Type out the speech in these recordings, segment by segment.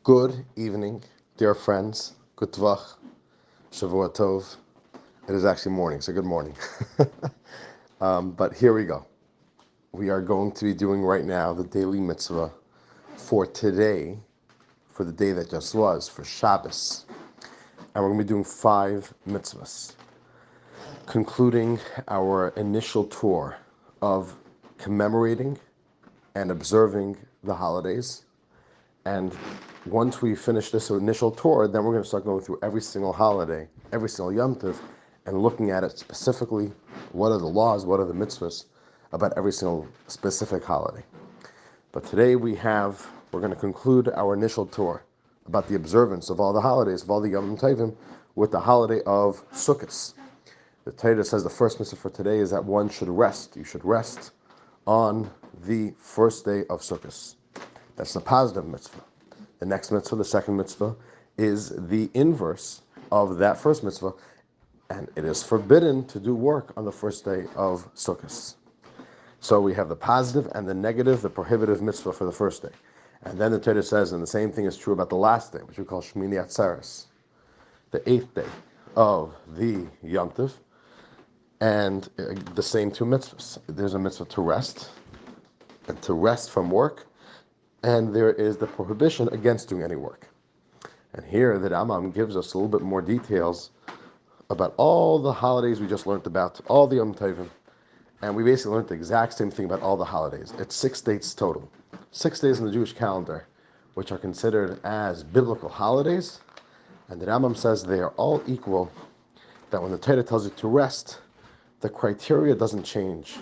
Good evening, dear friends. Good tvach, Shavua Tov. It is actually morning, so good morning. But here we go. We are going to be doing right now the Daily Mitzvah for today, for the day that just was, for Shabbos. And we're going to be doing 5 mitzvahs, concluding our initial tour of commemorating and observing the holidays. And once we finish this initial tour, then we're going to start going through every single holiday, every single Yom Tov, and looking at it specifically. What are the laws, what are the mitzvahs about every single specific holiday. But today we're going to conclude our initial tour about the observance of all the holidays, of all the Yom Tovim, with the holiday of Sukkos. The Torah says the first mitzvah for today is that one should rest. You should rest on the first day of Sukkos. That's the positive mitzvah. The next mitzvah, the second mitzvah, is the inverse of that first mitzvah, and it is forbidden to do work on the first day of Sukkos. So we have the positive and the negative, the prohibitive mitzvah for the first day. And then the Torah says, and the same thing is true about the last day, which we call Shmini Atzeres, the 8th day of the Yom Tov, and the same 2 mitzvahs. There's a mitzvah to rest, and to rest from work, and there is the prohibition against doing any work. And here the Rambam gives us a little bit more details about all the holidays we just learned about, all the Yom Tovim, and we basically learned the exact same thing about all the holidays. It's 6 dates total. 6 days in the Jewish calendar, which are considered as biblical holidays, and the Rambam says they are all equal, that when the Torah tells you to rest, the criteria doesn't change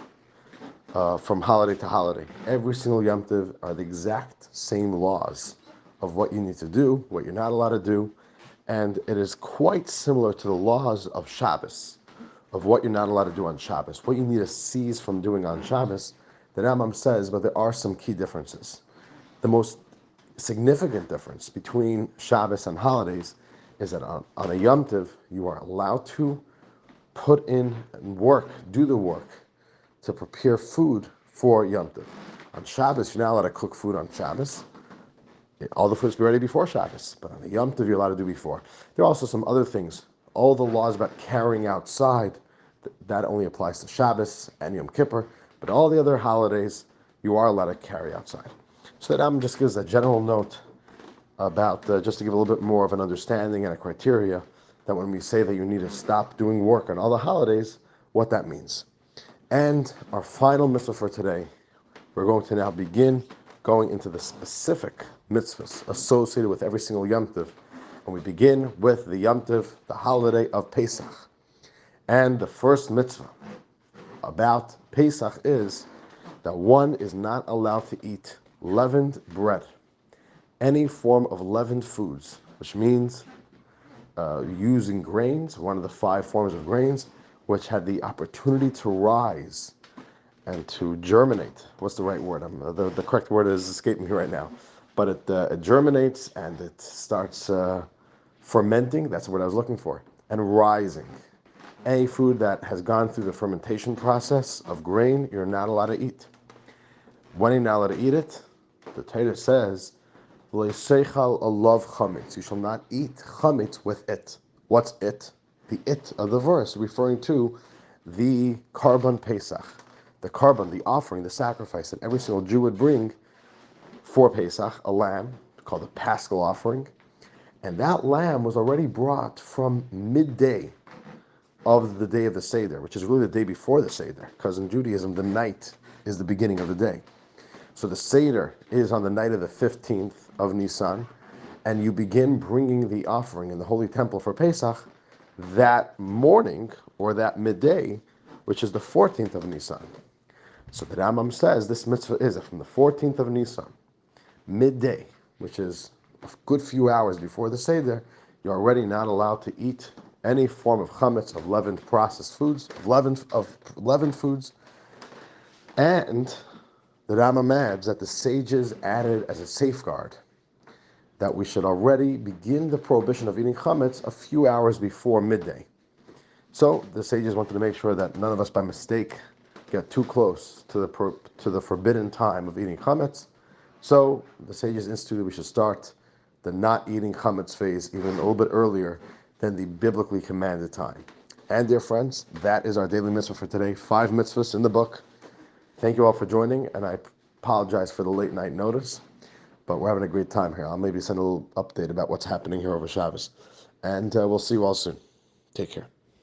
from holiday to holiday. Every single Yom Tov are the exact same laws of what you need to do, what you're not allowed to do, and it is quite similar to the laws of Shabbos, of what you're not allowed to do on Shabbos, what you need to cease from doing on Shabbos. The Rambam says, but there are some key differences. The most significant difference between Shabbos and holidays is that on a Yom Tov, you are allowed to put in work, do the work, to prepare food for Yom Tov. On Shabbos, you're not allowed to cook food on Shabbos. All the food is be ready before Shabbos, but on the Yom Tov, you're allowed to do before. There are also some other things. All the laws about carrying outside, that only applies to Shabbos and Yom Kippur, but all the other holidays, you are allowed to carry outside. So that Rambam just gives a general note about, just to give a little bit more of an understanding and a criteria, that when we say that you need to stop doing work on all the holidays, what that means. And our final mitzvah for today, we're going to now begin going into the specific mitzvahs associated with every single Yom Tov. And we begin with the Yom Tov, the holiday of Pesach. And the first mitzvah about Pesach is that one is not allowed to eat leavened bread, any form of leavened foods, which means using grains, one of the 5 forms of grains, which had the opportunity to rise and to germinate. What's the right word? The correct word is escaping me right now. But it germinates and it starts fermenting. That's what I was looking for. And rising. Any food that has gone through the fermentation process of grain, you're not allowed to eat. When you're not allowed to eat it, the Torah says, you shall not eat chametz with it. What's it? The it of the verse, referring to the Karban Pesach. The Karban, the offering, the sacrifice that every single Jew would bring for Pesach, a lamb called the Paschal offering. And that lamb was already brought from midday of the day of the Seder, which is really the day before the Seder, because in Judaism, the night is the beginning of the day. So the Seder is on the night of the 15th of Nisan, and you begin bringing the offering in the Holy Temple for Pesach that morning, or that midday, which is the 14th of Nisan. So the Rambam says this mitzvah is from the 14th of Nisan, midday, which is a good few hours before the Seder, you're already not allowed to eat any form of chametz, of leavened processed foods, of leavened foods. And the Rambam adds that the sages added as a safeguard that we should already begin the prohibition of eating chametz a few hours before midday. So the sages wanted to make sure that none of us by mistake get too close to the forbidden time of eating chametz. So the sages instituted we should start the not eating chametz phase even a little bit earlier than the biblically commanded time. And dear friends, that is our daily mitzvah for today. 5 mitzvahs in the book. Thank you all for joining, and I apologize for the late night notice, but we're having a great time here. I'll maybe send a little update about what's happening here over Shabbos, and we'll see you all soon. Take care.